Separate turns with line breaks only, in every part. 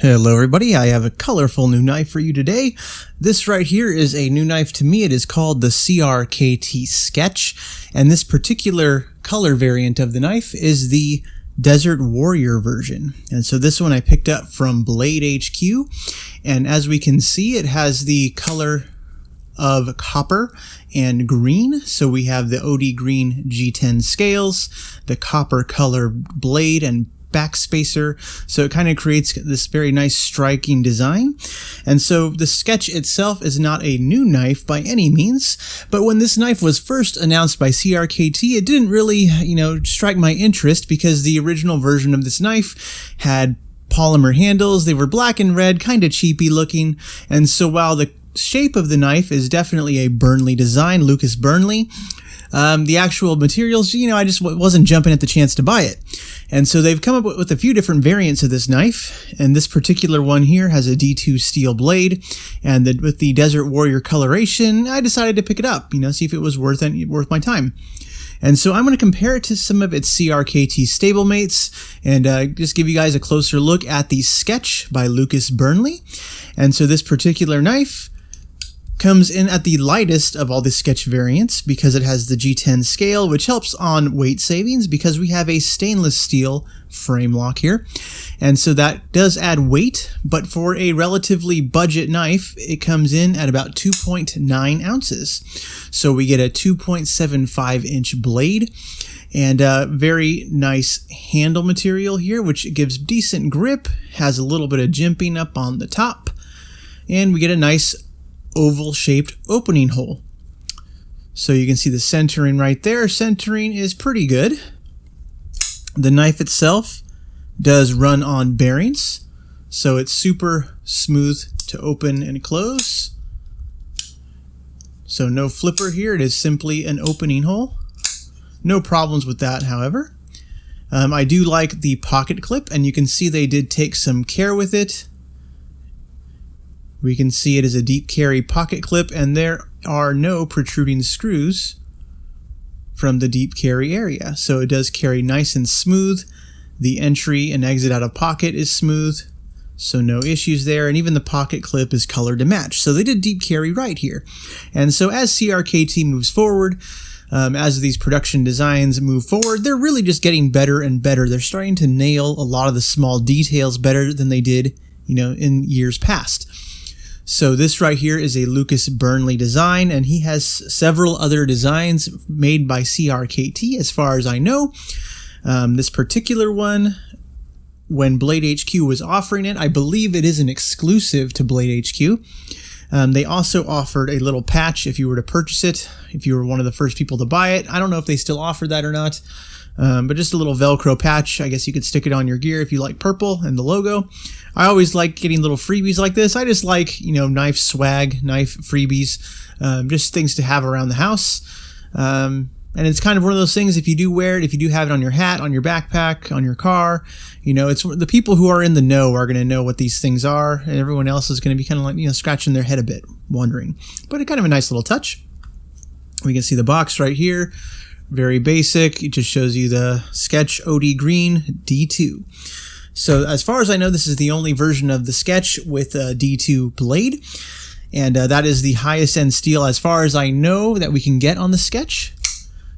Hello everybody, I have a colorful new knife for you today. This right here is a new knife to me. It is called the CRKT Sketch, and this particular color variant of the knife is the Desert Warrior version. And so this one I picked up from BladeHQ, and as we can see it has the color of copper and green. So we have the OD green G10 scales, the copper color blade and backspacer, so it kind of creates this very nice striking design. And so the Sketch itself is not a new knife by any means, but when this knife was first announced by CRKT, it didn't really, strike my interest because the original version of this knife had polymer handles. They were black and red, kind of cheapy looking. And so while the shape of the knife is definitely a BRNLY design, Lucas BRNLY, the actual materials, I just wasn't jumping at the chance to buy it. And so they've come up with a few different variants of this knife, and this particular one here has a D2 steel blade, and with the Desert Warrior coloration, I decided to pick it up, see if it was worth my time. And so I'm going to compare it to some of its CRKT stablemates, and just give you guys a closer look at the Sketch by Lucas BRNLY. And so this particular knife comes in at the lightest of all the Sketch variants because it has the G10 scale, which helps on weight savings because we have a stainless steel frame lock here. And so that does add weight, but for a relatively budget knife, it comes in at about 2.9 ounces. So we get a 2.75 inch blade and a very nice handle material here, which gives decent grip, has a little bit of jimping up on the top, and we get a nice oval shaped opening hole. So you can see the centering right there. Centering is pretty good. The knife itself does run on bearings, so it's super smooth to open and close. So no flipper here, it is simply an opening hole. No problems with that, however. I do like the pocket clip, and you can see they did take some care with it. We can see it is a deep carry pocket clip, and there are no protruding screws from the deep carry area. So it does carry nice and smooth. The entry and exit out of pocket is smooth, so no issues there. And even the pocket clip is colored to match. So they did deep carry right here. And so as CRKT moves forward, as these production designs move forward, they're really just getting better and better. They're starting to nail a lot of the small details better than they did, in years past. So this right here is a Lucas BRNLY design, and he has several other designs made by CRKT as far as I know. This particular one, when BladeHQ was offering it, I believe it is an exclusive to BladeHQ. They also offered a little patch if you were to purchase it, if you were one of the first people to buy it. I don't know if they still offer that or not, but just a little Velcro patch. I guess you could stick it on your gear if you like purple and the logo. I always like getting little freebies like this. I just like, knife swag, knife freebies, just things to have around the house. And it's kind of one of those things, if you do wear it, if you do have it on your hat, on your backpack, on your car, it's the people who are in the know are going to know what these things are, and everyone else is going to be kind of like, scratching their head a bit, wondering. But it's kind of a nice little touch. We can see the box right here. Very basic. It just shows you the Sketch OD Green D2. So as far as I know, this is the only version of the Sketch with a D2 blade, and that is the highest end steel as far as I know that we can get on the Sketch.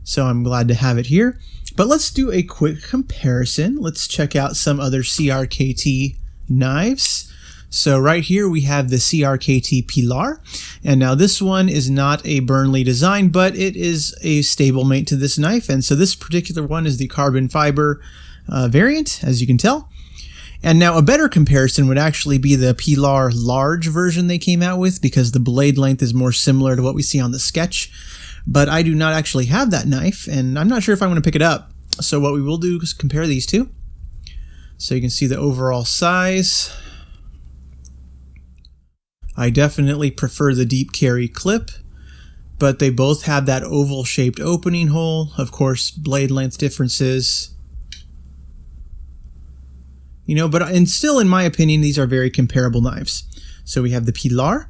So I'm glad to have it here. But let's do a quick comparison. Let's check out some other CRKT knives. So right here we have the CRKT Pilar, and now this one is not a BRNLY design, but it is a stablemate to this knife, and so this particular one is the carbon fiber variant, as you can tell. And now a better comparison would actually be the Pilar large version they came out with, because the blade length is more similar to what we see on the Sketch, but I do not actually have that knife, and I'm not sure if I'm going to pick it up. So what we will do is compare these two. So you can see the overall size. I definitely prefer the deep carry clip, but they both have that oval shaped opening hole. Of course, blade length differences. But still, in my opinion, these are very comparable knives. So we have the Pilar.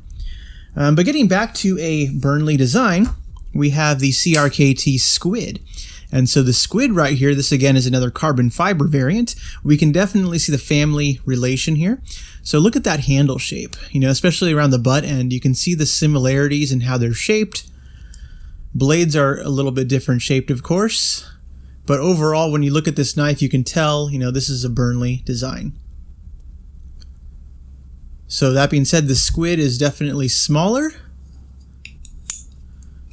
But getting back to a BRNLY design, we have the CRKT squid. And so the squid right here, this again is another carbon fiber variant. We can definitely see the family relation here. So look at that handle shape, especially around the butt end. You can see the similarities in how they're shaped. Blades are a little bit different shaped, of course. But overall, when you look at this knife, you can tell, this is a BRNLY design. So that being said, the squid is definitely smaller.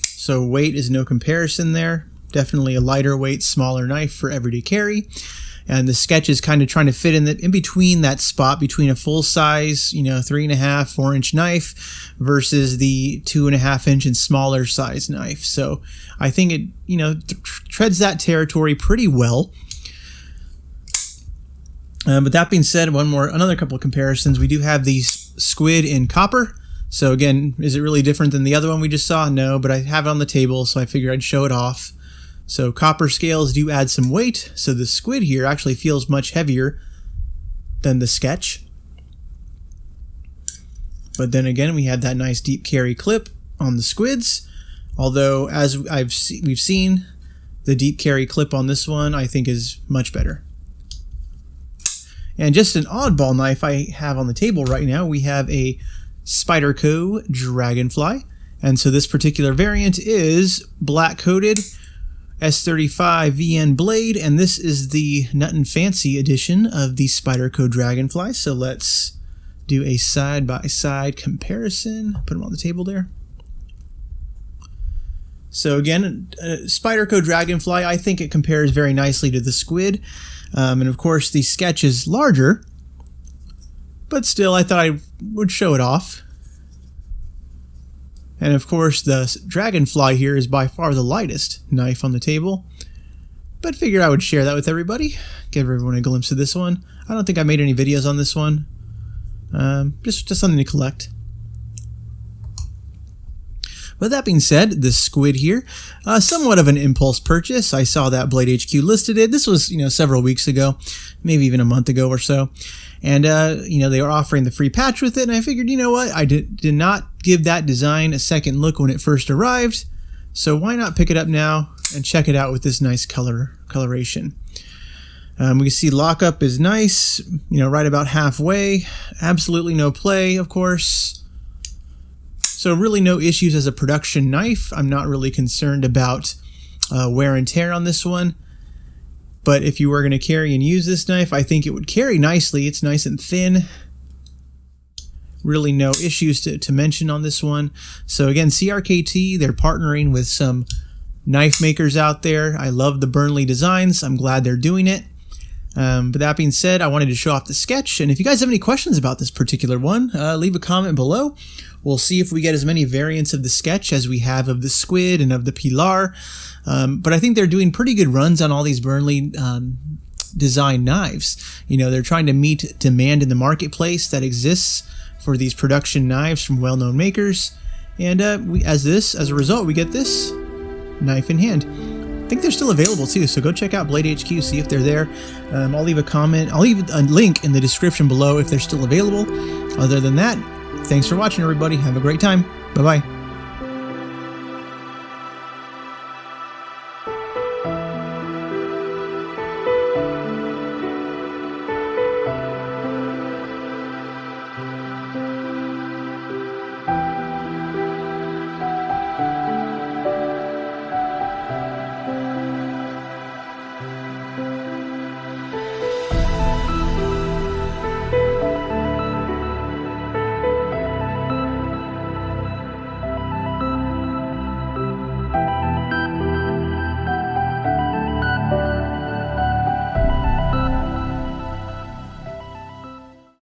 So weight is no comparison there. Definitely a lighter weight, smaller knife for everyday carry. And the sketch is kind of trying to fit in between that spot between a full size, 3.5, 4 inch knife versus the 2.5 inch and smaller size knife. So I think it, treads that territory pretty well. But that being said, another couple of comparisons. We do have the squid in copper. So again, is it really different than the other one we just saw? No, but I have it on the table, so I figured I'd show it off. So copper scales do add some weight, so the squid here actually feels much heavier than the sketch. But then again, we have that nice deep carry clip on the squids. Although, as we've seen, the deep carry clip on this one I think is much better. And just an oddball knife I have on the table right now, we have a Spyderco Dragonfly. And so this particular variant is black coated S35 VN blade, and this is the Nut and Fancy edition of the Spyderco Dragonfly. So let's do a side-by-side comparison. Put them on the table there. So again, Spyderco Dragonfly, I think it compares very nicely to the squid. And of course, the sketch is larger, but still, I thought I would show it off. And of course, the Dragonfly here is by far the lightest knife on the table. But figured I would share that with everybody, give everyone a glimpse of this one. I don't think I made any videos on this one. Just something to collect. With that being said, the squid here, somewhat of an impulse purchase. I saw that BladeHQ listed it. This was, several weeks ago, maybe even a month ago or so. And, they were offering the free patch with it, and I figured, what? I did not give that design a second look when it first arrived, so why not pick it up now and check it out with this nice coloration. We can see lockup is nice, right about halfway. Absolutely no play, of course. So really no issues as a production knife. I'm not really concerned about wear and tear on this one. But if you were going to carry and use this knife, I think it would carry nicely. It's nice and thin. Really no issues to mention on this one. So again, CRKT, they're partnering with some knife makers out there. I love the BRNLY designs. I'm glad they're doing it. But that being said, I wanted to show off the sketch. And if you guys have any questions about this particular one, leave a comment below. We'll see if we get as many variants of the sketch as we have of the squid and of the pilar. But I think they're doing pretty good runs on all these BRNLY design knives. They're trying to meet demand in the marketplace that exists for these production knives from well-known makers. And as a result, we get this knife in hand. I think they're still available too, so go check out BladeHQ, see if they're there. I'll leave a comment. I'll leave a link in the description below if they're still available. Other than that, thanks for watching, everybody. Have a great time. Bye-bye.